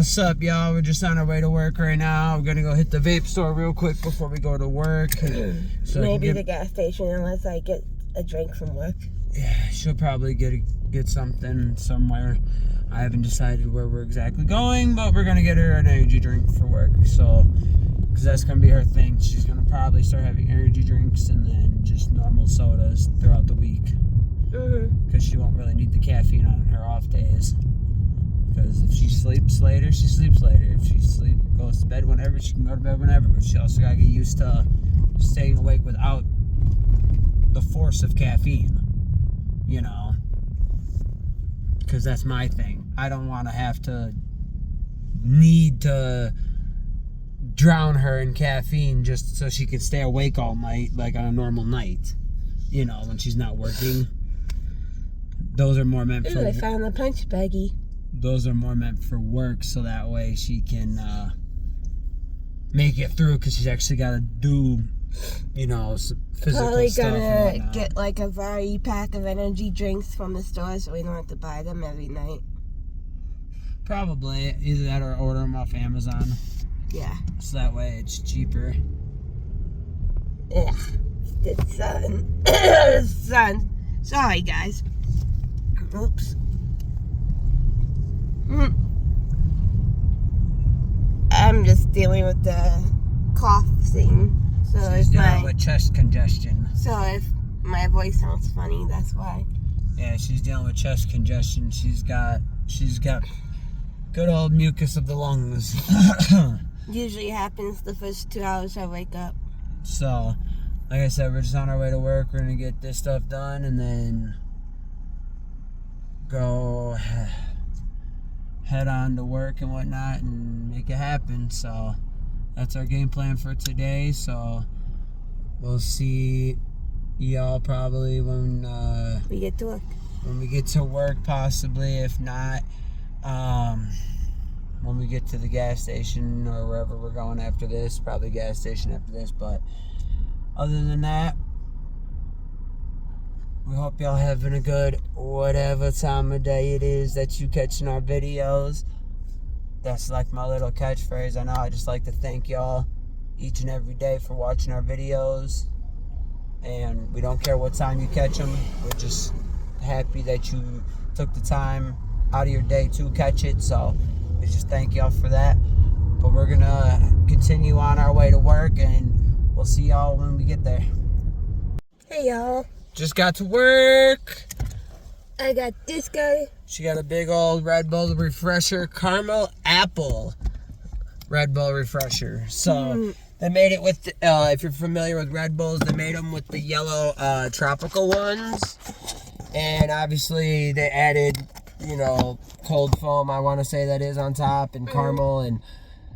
What's up, y'all? We're just on our way to work right now. We're gonna go hit the vape store real quick before we go to work. So maybe the gas station, unless I get a drink from work. Yeah, she'll probably get something somewhere. I haven't decided where we're exactly going, but we're gonna get her an energy drink for work. So, because that's gonna be her thing. She's gonna probably start having energy drinks and then just normal sodas throughout the week. Because she won't really need the caffeine on her off days. Because if she sleeps later, she sleeps later. If she goes to bed whenever, she can go to bed whenever. But she also gotta get used to staying awake without the force of caffeine. You know, because that's my thing. I don't want to have to need to drown her in caffeine just so she can stay awake all night, like on a normal night. You know, when she's not working. Those are more meant for. I found the punch baggie. Those are more meant for work, so that way she can make it through. Because she's actually got to do, you know, physical Probably stuff. Probably gonna get like a variety pack of energy drinks from the store, so we don't have to buy them every night. Probably either that or order them off Amazon. Yeah. So that way it's cheaper. Ugh, the sun. Sorry, guys. Oops. I'm just dealing with the cough thing. So she's dealing with chest congestion. So if my voice sounds funny, that's why. Yeah, she's dealing with chest congestion. She's got good old mucus of the lungs. Usually happens the first 2 hours I wake up. So, like I said, we're just on our way to work. We're gonna get this stuff done and then go head on to work and whatnot and make it happen. So that's our game plan for today. So we'll see y'all probably when we get to work. When we get to work, possibly. If not, when we get to the gas station or wherever we're going after this. Probably gas station after this. But other than that, we hope y'all having a good whatever time of day it is that you catching our videos. That's like my little catchphrase. I know I just like to thank y'all each and every day for watching our videos. And we don't care what time you catch them. We're just happy that you took the time out of your day to catch it. So we just thank y'all for that. But we're going to continue on our way to work. And we'll see y'all when we get there. Hey, y'all. Just got to work. I got this guy. She got a big old Red Bull Refresher Caramel Apple Red Bull Refresher. So they made it with, if you're familiar with Red Bulls, they made them with the yellow tropical ones. And obviously they added, you know, cold foam, I want to say that is, on top, and caramel and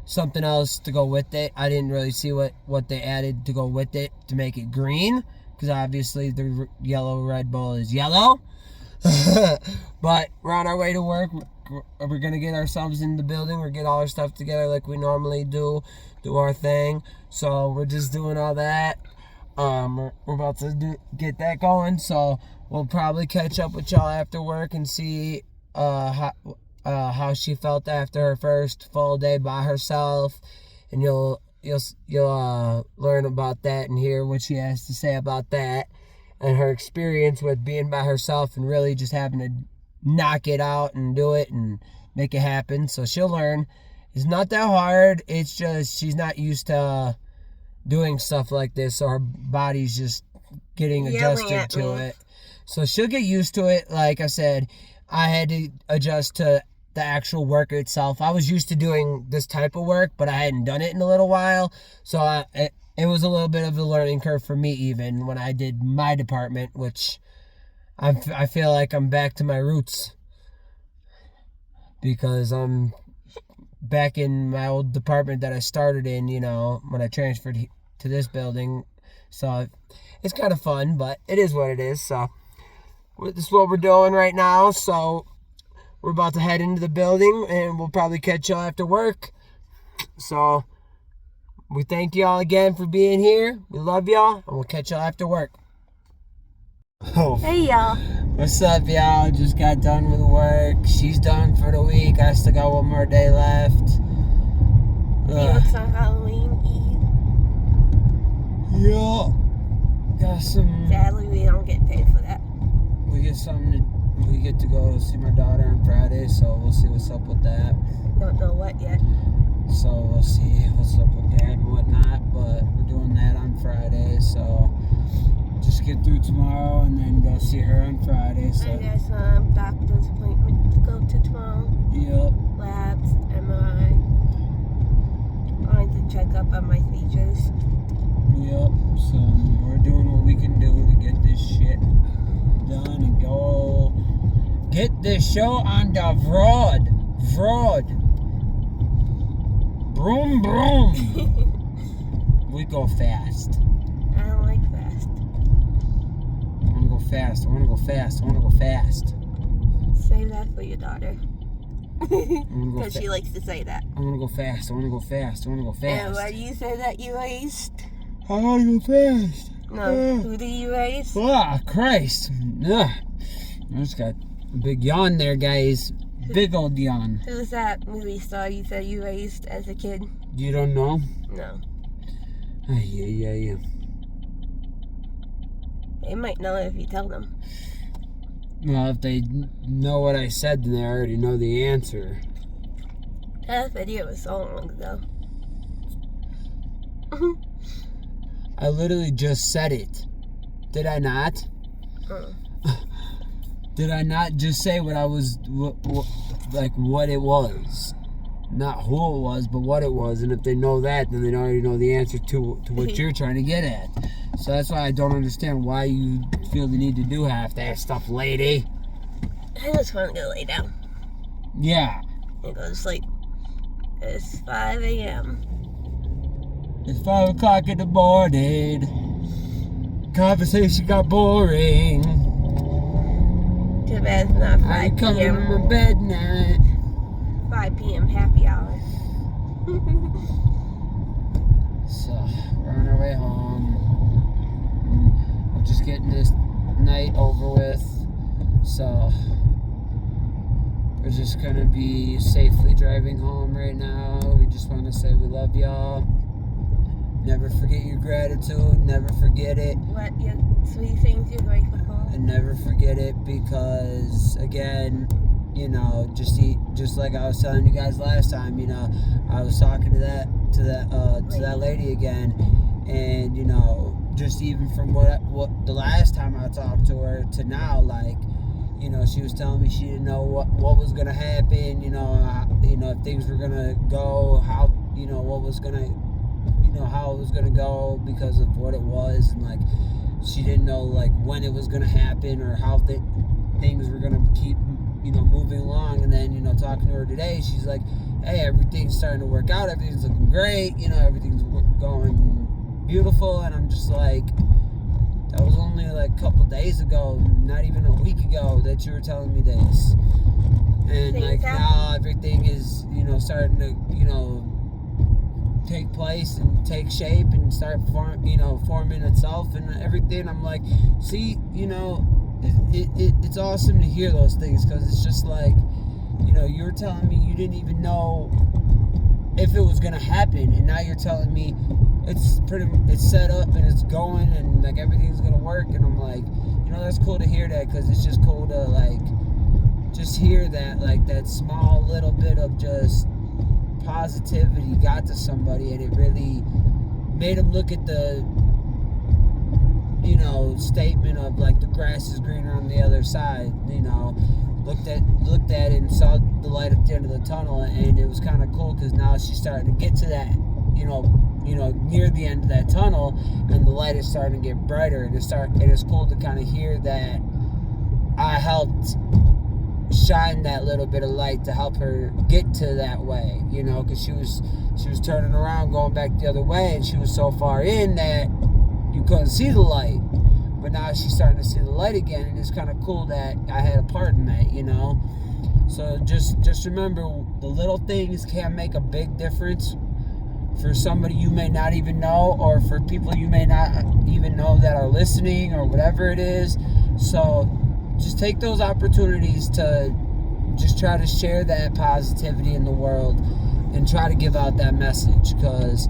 something else to go with it. I didn't really see what they added to go with it to make it green. Because obviously the yellow Red Bull is yellow. But we're on our way to work. We're going to get ourselves in the building. We're get all our stuff together like we normally do our thing. So we're just doing all that. We're about to get that going. So we'll probably catch up with y'all after work and see how she felt after her first full day by herself. And you'll learn about that and hear what she has to say about that and her experience with being by herself and really just having to knock it out and do it and make it happen. So she'll learn. It's not that hard. It's just she's not used to doing stuff like this, so her body's just getting adjusted to it. So she'll get used to it. Like I said, I had to adjust to the actual work itself. I was used to doing this type of work, but I hadn't done it in a little while. So it was a little bit of a learning curve for me even when I did my department, which I feel like I'm back to my roots because I'm back in my old department that I started in, you know, when I transferred to this building. So it's kind of fun, but it is what it is. So this is what we're doing right now. So we're about to head into the building, and we'll probably catch y'all after work. So we thank y'all again for being here. We love y'all, and we'll catch y'all after work. Hey, y'all. What's up, y'all? Just got done with work. She's done for the week. I still got one more day left. It's on Halloween Eve. Yeah. Got some. Sadly, we don't get paid for that. We get to go see my daughter on Friday, so we'll see what's up with that. Don't know what yet. So we'll see what's up with that and whatnot. But we're doing that on Friday, so just get through tomorrow and then go see her on Friday. So I got some doctor's appointment to go to tomorrow. yep. Labs, MRI. Going to check up on my features. Yep. So we're doing what we can do to get this shit done and go get this show on the road. Broom broom. We go fast. I don't like fast. I wanna go fast. Save that for your daughter. I wanna go Because she likes to say that. I wanna go fast. And why do you say that you raced? I wanna go fast. No, who do you race? Ah, Christ. Ugh. I just got a big yawn there, guys. Big old yawn. Who's that movie star you said you raced as a kid? You don't know? No. Yeah. They might know if you tell them. Well, if they know what I said, then they already know the answer. That video was so long ago. I literally just said it. Did I not? Did I not just say what it was? Not who it was, but what it was. And if they know that, then they already know the answer to what you're trying to get at. So that's why I don't understand why you feel the need to do half that stuff, lady. I just want to go lay down Yeah. and go to sleep. It's 5 a.m. It's 5 o'clock in the morning. Conversation got boring. Too bad it's not 5 I come p.m. to my bed night. 5 p.m. happy hour. So, we're on our way home. We're just getting this night over with. So, we're just gonna be safely driving home right now. We just want to say we love y'all. Never forget your gratitude. Never forget it. What your 3 things you're grateful for? And never forget it because, again, you know, just like I was telling you guys last time, you know, I was talking to that lady again, and you know, just even from what the last time I talked to her to now, like, you know, she was telling me she didn't know what was gonna happen, you know, if things were gonna go, how, you know, what was gonna, you know, how it was gonna go because of what it was, and like, she didn't know like when it was gonna happen or how things were gonna keep, you know, moving along. And then, you know, talking to her today, she's like, hey, everything's starting to work out, everything's looking great, you know, everything's going beautiful. And I'm just like, that was only like a couple days ago, not even a week ago, that you were telling me this. And like now everything is, you know, starting to, you know, take place and take shape and start forming itself and everything. I'm like, see, you know, it's awesome to hear those things, because it's just like, you know, you were telling me you didn't even know if it was gonna happen, and now you're telling me it's set up and it's going and like everything's gonna work. And I'm like, you know, that's cool to hear that, because it's just cool to like just hear that, like that small little bit of just positivity got to somebody, and it really made them look at the, you know, statement of like the grass is greener on the other side. You know, looked at it and saw the light at the end of the tunnel, and it was kind of cool because now she's starting to get to that, you know, near the end of that tunnel, and the light is starting to get brighter, and it's cool to kind of hear that I helped shine that little bit of light to help her get to that way, you know, because she was turning around going back the other way, and she was so far in that you couldn't see the light. But now she's starting to see the light again, and it's kind of cool that I had a part in that, you know. So just remember, the little things can make a big difference for somebody you may not even know, or for people you may not even know that are listening, or whatever it is. So just take those opportunities to just try to share that positivity in the world and try to give out that message, because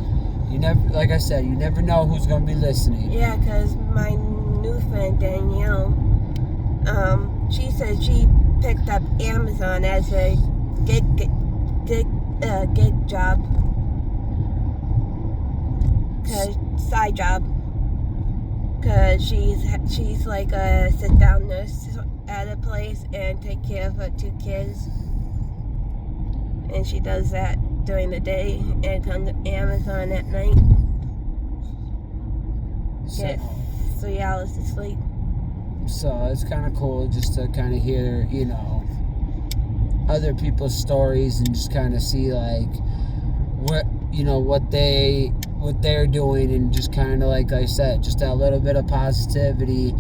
you never, like I said, you never know who's going to be listening. Yeah, because my new friend Danielle, she said she picked up Amazon as a gig job, side job, because she's like a sit-down nurse at a place and take care of her 2 kids, and she does that during the day and comes to Amazon at night. Get 3 hours of sleep. So it's kind of cool just to kind of hear, you know, other people's stories and just kind of see like what, you know, what they're doing, and just kind of, like I said, just that little bit of positivity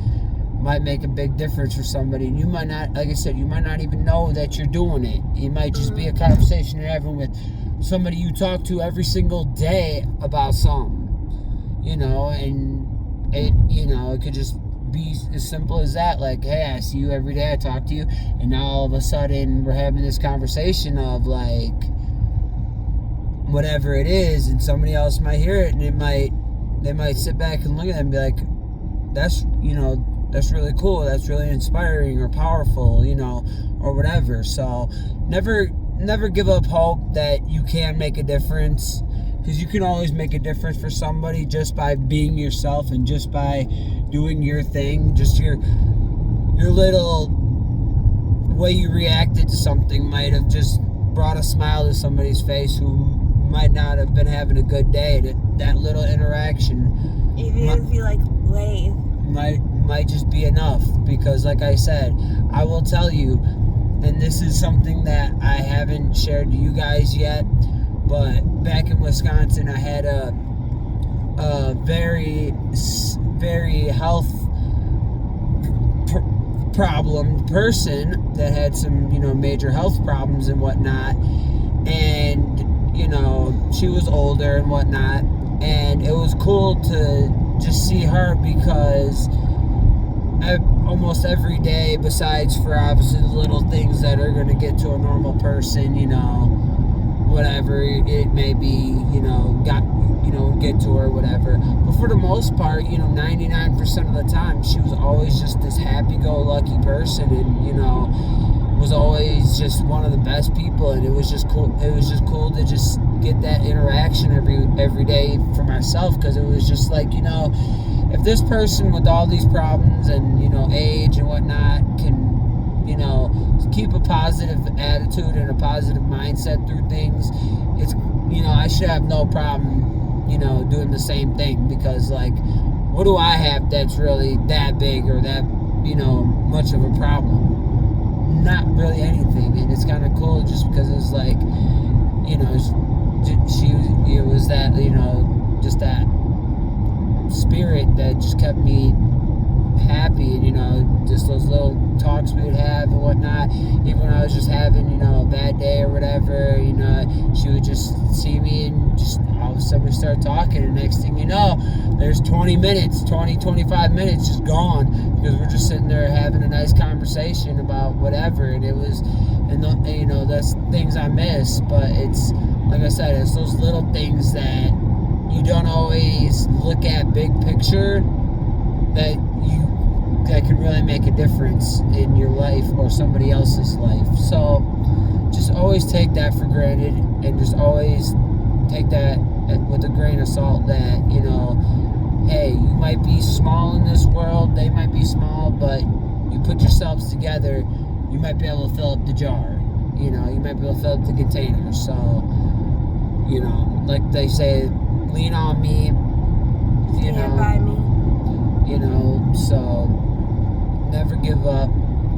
might make a big difference for somebody. And you might not, like I said, you might not even know that you're doing it. It might just be a conversation you're having with somebody you talk to every single day about something, you know, and it, you know, it could just be as simple as that. Like, hey, I see you every day, I talk to you, and now all of a sudden we're having this conversation of like whatever it is, and somebody else might hear it, and they might sit back and look at it and be like, that's, you know, that's really cool, that's really inspiring or powerful, you know, or whatever. So never give up hope that you can make a difference, because you can always make a difference for somebody just by being yourself and just by doing your thing. Just your little way you reacted to something might have just brought a smile to somebody's face who might not have been having a good day. That little interaction, even if you like wave, might just be enough. Because like I said, I will tell you, and this is something that I haven't shared to you guys yet, but back in Wisconsin, I had a very, very health problem person that had some, you know, major health problems and whatnot. And, you know, she was older and whatnot. And it was cool to just see her, because almost every day, besides for obviously the little things that are going to get to a normal person, you know, whatever it may be, you know, get to her, whatever. But for the most part, you know, 99% of the time, she was always just this happy-go-lucky person, and, you know, was always just one of the best people. And it was just cool. It was just cool to just get that interaction every day for myself, because it was just like, you know, if this person with all these problems and, you know, age and whatnot can, you know, keep a positive attitude and a positive mindset through things, it's, you know, I should have no problem, you know, doing the same thing. Because, like, what do I have that's really that big or that, you know, much of a problem? Not really anything. And it's kind of cool just because it's like, you know, it was that, you know, just that spirit that just kept me happy. And, you know, just those little talks we would have and whatnot, even when I was just having, you know, a bad day or whatever, you know, she would just see me and just all of a sudden we start talking, and next thing you know, there's 25 minutes just gone, because we're just sitting there having a nice conversation about whatever. And it was, and you know, that's things I miss. But it's, like I said, it's those little things that you don't always look at big picture that can really make a difference in your life or somebody else's life. So just always take that for granted, and just always take that with a grain of salt, that, you know, hey, you might be small in this world, they might be small, but you put yourselves together, you might be able to fill up the jar, you know, you might be able to fill up the container. So, you know, like they say, lean on me, you know, by me, you know. So never give up,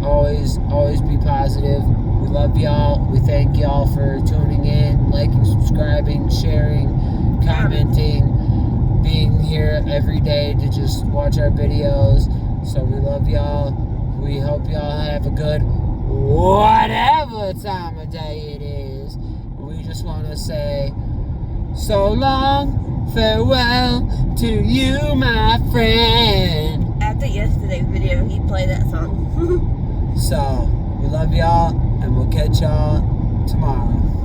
always be positive. We love y'all. We thank y'all for tuning in, liking, subscribing, sharing, commenting, being here every day to just watch our videos. So we love y'all. We hope y'all have a good whatever time of day it is. We just want to say so long, farewell to you, my friend. after yesterday's video, he played that song. So, we love y'all, and we'll catch y'all tomorrow.